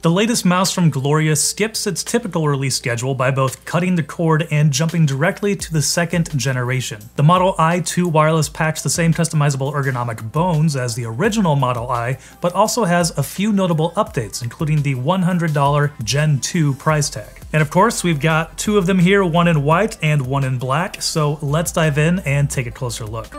The latest mouse from Glorious skips its typical release schedule by both cutting the cord and jumping directly to the second generation. The Model i2 wireless packs the same customizable ergonomic bones as the original Model I, but also has a few notable updates, including the $100 Gen 2 price tag. And of course, we've got two of them here, one in white and one in black, so let's dive in and take a closer look.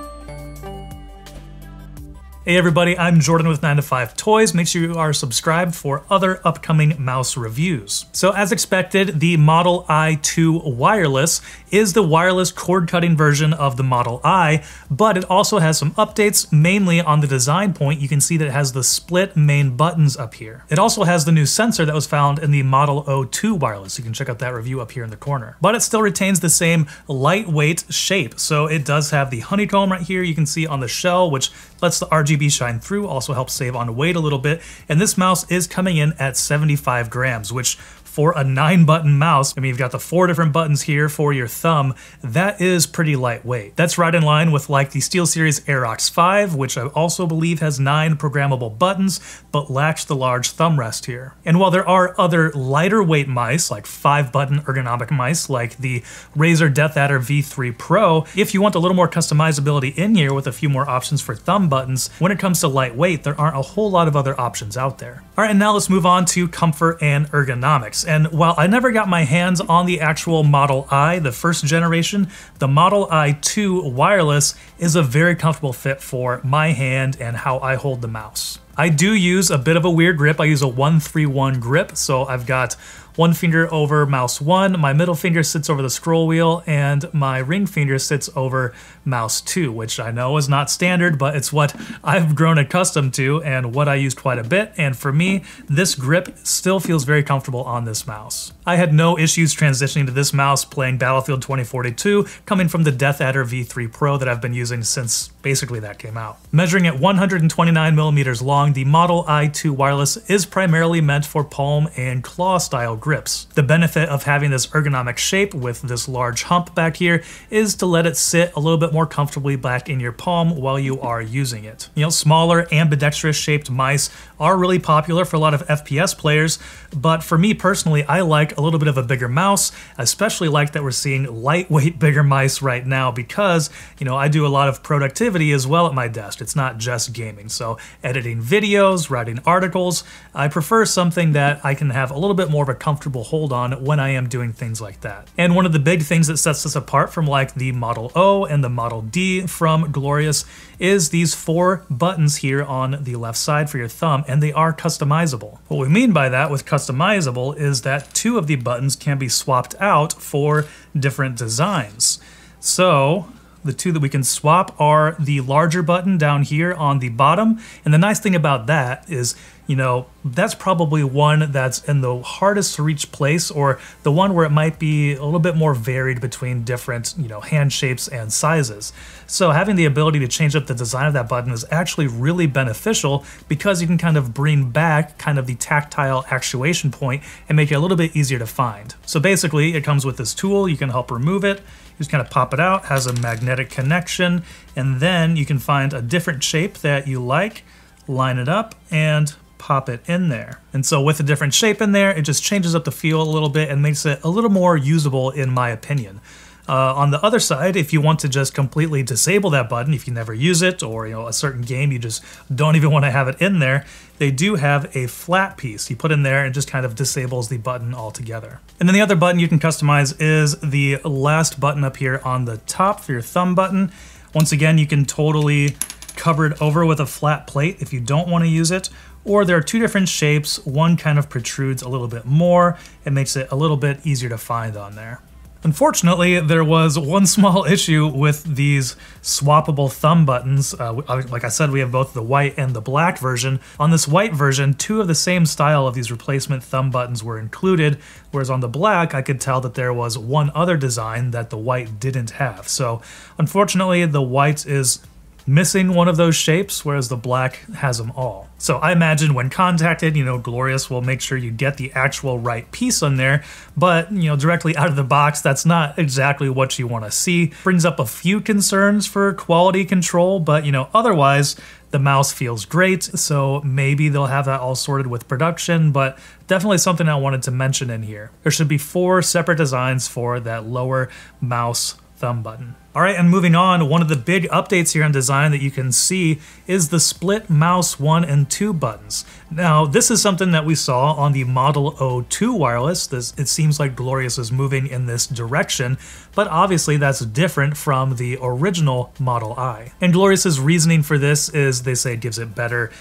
Hey everybody, I'm Jordan with 9 to 5 Toys. Make sure you are subscribed for other upcoming mouse reviews. So as expected, the Model i2 wireless is the wireless cord-cutting version of the Model I, but it also has some updates, mainly on the design point. You can see that it has the split main buttons up here. It also has the new sensor that was found in the Model 2 wireless. You can check out that review up here in the corner. But it still retains the same lightweight shape. So it does have the honeycomb right here you can see on the shell, which lets the RGB shine through, also helps save on weight a little bit. And this mouse is coming in at 75 grams, which for a 9-button mouse, I mean, you've got the 4 different buttons here for your thumb, that is pretty lightweight. That's right in line with like the SteelSeries Aerox 5, which I also believe has 9 programmable buttons, but lacks the large thumb rest here. And while there are other lighter weight mice, like 5-button ergonomic mice, like the Razer DeathAdder V3 Pro, if you want a little more customizability in here with a few more options for thumb buttons, when it comes to lightweight, there aren't a whole lot of other options out there. All right, and now let's move on to comfort and ergonomics. And while I never got my hands on the actual Model I, the first generation, the Model i2 wireless is a very comfortable fit for my hand and how I hold the mouse. I do use a bit of a weird grip. I use a 1-3-1 grip, so I've got one finger over mouse 1, my middle finger sits over the scroll wheel, and my ring finger sits over mouse 2, which I know is not standard, but it's what I've grown accustomed to and what I use quite a bit, and for me, this grip still feels very comfortable on this mouse. I had no issues transitioning to this mouse playing Battlefield 2042, coming from the DeathAdder V3 Pro that I've been using since basically that came out. Measuring at 129 millimeters long, the Model i2 wireless is primarily meant for palm and claw style grips. The benefit of having this ergonomic shape with this large hump back here is to let it sit a little bit more comfortably back in your palm while you are using it. You know, smaller ambidextrous shaped mice are really popular for a lot of FPS players, but for me personally, I like a little bit of a bigger mouse, especially like that we're seeing lightweight bigger mice right now because, you know, I do a lot of productivity as well at my desk. It's not just gaming. So editing videos, writing articles, I prefer something that I can have a little bit more of a comfortable hold on when I am doing things like that. And one of the big things that sets this apart from like the Model O and the Model D from Glorious is these 4 buttons here on the left side for your thumb, and they are customizable. What we mean by that with customizable is that 2 of the buttons can be swapped out for different designs. So the 2 that we can swap are the larger button down here on the bottom, and the nice thing about that is, you know, that's probably one that's in the hardest to reach place, or the one where it might be a little bit more varied between different, you know, hand shapes and sizes. So having the ability to change up the design of that button is actually really beneficial because you can kind of bring back kind of the tactile actuation point and make it a little bit easier to find. So basically it comes with this tool, you can help remove it, you just kind of pop it out, has a magnetic connection, and then you can find a different shape that you like, line it up, and pop it in there. And so with a different shape in there, it just changes up the feel a little bit and makes it a little more usable in my opinion. On the other side, if you want to just completely disable that button, if you never use it, or you know, a certain game you just don't even want to have it in there, they do have a flat piece you put in there and just kind of disables the button altogether. And then the other button you can customize is the last button up here on the top for your thumb button. Once again, you can totally cover it over with a flat plate if you don't want to use it, or there are 2 different shapes. One kind of protrudes a little bit more. It makes it a little bit easier to find on there. Unfortunately, there was one small issue with these swappable thumb buttons. Like I said, we have both the white and the black version. On this white version, 2 of the same style of these replacement thumb buttons were included, whereas on the black, I could tell that there was one other design that the white didn't have. So unfortunately, the white is missing one of those shapes, whereas the black has them all. So I imagine when contacted, you know, Glorious will make sure you get the actual right piece on there, but, you know, directly out of the box, that's not exactly what you want to see. Brings up a few concerns for quality control, but, you know, otherwise, The mouse feels great, so maybe they'll have that all sorted with production, but definitely something I wanted to mention in here. There should be 4 separate designs for that lower mouse thumb button. All right, and moving on, one of the big updates here in design that you can see is the split mouse 1 and 2 buttons. Now, this is something that we saw on the Model 02 wireless. It seems like Glorious is moving in this direction, but obviously that's different from the original Model I. And Glorious's reasoning for this is they say it gives it better,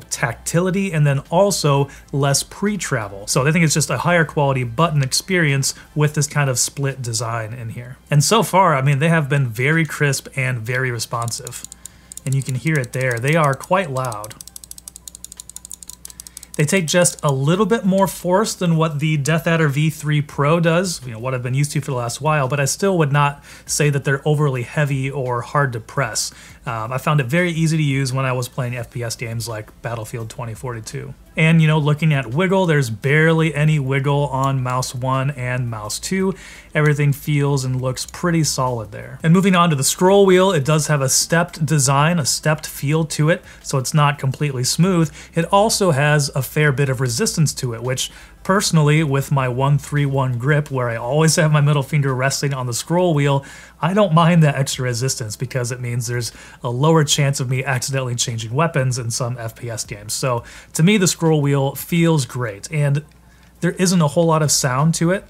tactility and then also less pre-travel. So I think it's just a higher quality button experience with this kind of split design in here. And so far, I mean, they have been very crisp and very responsive. And you can hear it there. They are quite loud. They take just a little bit more force than what the Death Adder V3 Pro does, what I've been used to for the last while, but I still would not say that they're overly heavy or hard to press. I found it very easy to use when I was playing FPS games like Battlefield 2042. And looking at wiggle, there's barely any wiggle on mouse 1 and mouse 2. Everything feels and looks pretty solid there. And moving on to the scroll wheel, it does have a stepped design, a stepped feel to it, so it's not completely smooth. It also has a fair bit of resistance to it, which personally, with my 131 grip, where I always have my middle finger resting on the scroll wheel, I don't mind that extra resistance because it means there's a lower chance of me accidentally changing weapons in some FPS games. So to me, the scroll wheel feels great, and there isn't a whole lot of sound to it.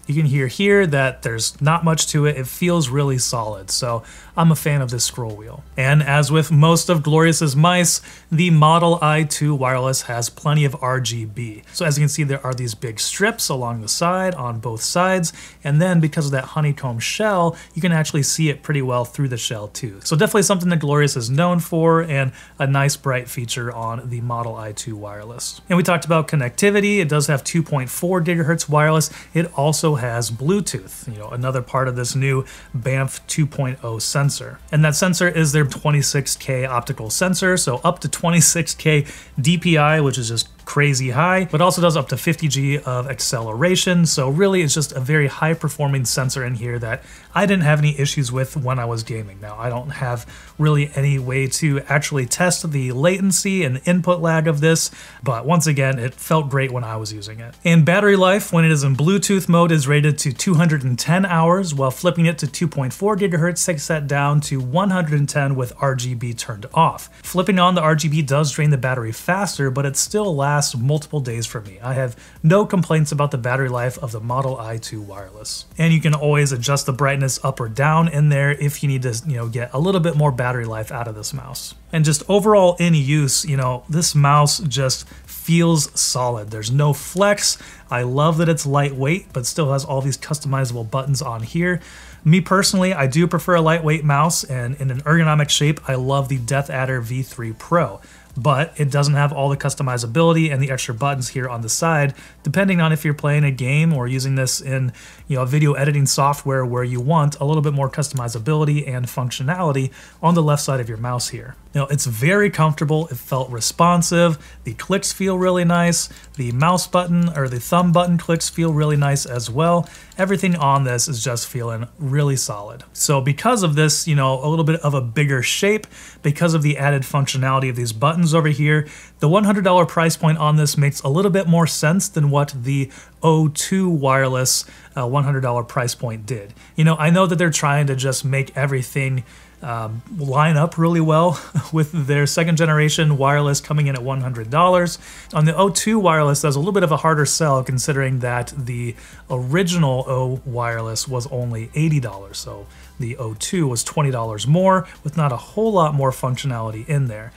You can hear here that there's not much to it. It feels really solid, so I'm a fan of this scroll wheel. And as with most of Glorious's mice, the Model i2 wireless has plenty of RGB. So as you can see, there are these big strips along the side on both sides, and then because of that honeycomb shell, you can actually see it pretty well through the shell too. So definitely something that Glorious is known for, and a nice bright feature on the Model i2 wireless. And we talked about connectivity. It does have 2.4 gigahertz wireless. It also has Bluetooth, another part of this new BAMF 2.0 sensor. And that sensor is their 26K optical sensor, so up to 26K DPI, which is just crazy high, but also does up to 50G of acceleration. So really it's just a very high performing sensor in here that I didn't have any issues with when I was gaming. Now I don't have really any way to actually test the latency and input lag of this, but once again, it felt great when I was using it. And battery life, when it is in Bluetooth mode, is rated to 210 hours, while flipping it to 2.4 gigahertz takes that down to 110 with RGB turned off. Flipping on the RGB does drain the battery faster, but it still lasts multiple days for me. I have no complaints about the battery life of the Model i2 wireless. And you can always adjust the brightness up or down in there if you need to, get a little bit more battery life out of this mouse. And just overall in use, this mouse just feels solid. There's no flex. I love that it's lightweight, but still has all these customizable buttons on here. Me personally, I do prefer a lightweight mouse, and in an ergonomic shape, I love the Death Adder V3 Pro. But it doesn't have all the customizability and the extra buttons here on the side, depending on if you're playing a game or using this in video editing software where you want a little bit more customizability and functionality on the left side of your mouse here. It's very comfortable. It felt responsive. The clicks feel really nice. The mouse button or the thumb button clicks feel really nice as well. Everything on this is just feeling really solid. So because of this, a little bit of a bigger shape, because of the added functionality of these buttons over here, the $100 price point on this makes a little bit more sense than what the 02 wireless $100 price point did. I know that they're trying to just make everything line up really well with their second generation wireless coming in at $100. On the 02 wireless, that's a little bit of a harder sell considering that the original O wireless was only $80. So the 02 was $20 more with not a whole lot more functionality in there.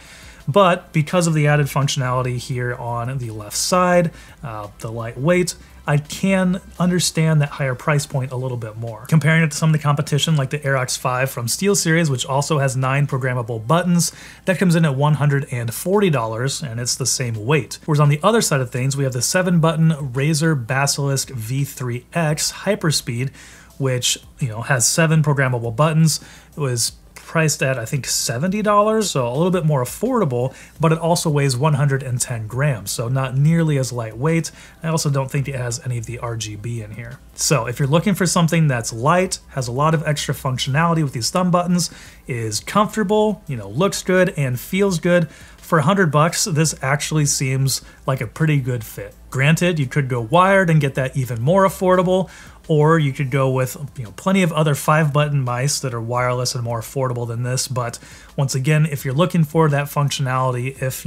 But because of the added functionality here on the left side, the lightweight, I can understand that higher price point a little bit more. Comparing it to some of the competition like the Aerox 5 from SteelSeries, which also has 9 programmable buttons, that comes in at $140 and it's the same weight. Whereas on the other side of things, we have the 7-button Razer Basilisk V3X Hyperspeed, which has 7 programmable buttons. It was priced at, I think, $70, so a little bit more affordable, but it also weighs 110 grams, so not nearly as lightweight. I also don't think it has any of the RGB in here. So if you're looking for something that's light, has a lot of extra functionality with these thumb buttons, is comfortable, looks good and feels good, for $100, this actually seems like a pretty good fit. Granted, you could go wired and get that even more affordable, or you could go with plenty of other 5-button mice that are wireless and more affordable than this. But once again, if you're looking for that functionality, if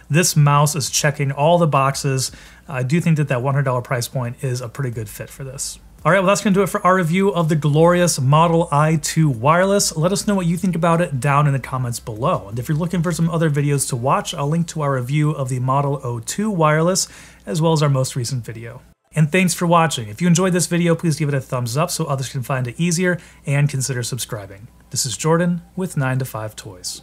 this mouse is checking all the boxes, I do think that $100 price point is a pretty good fit for this. All right, well, that's going to do it for our review of the glorious Model i2 Wireless. Let us know what you think about it down in the comments below. And if you're looking for some other videos to watch, I'll link to our review of the Model O2 Wireless, as well as our most recent video. And thanks for watching. If you enjoyed this video, please give it a thumbs up so others can find it easier, and consider subscribing. This is Jordan with 9to5 Toys.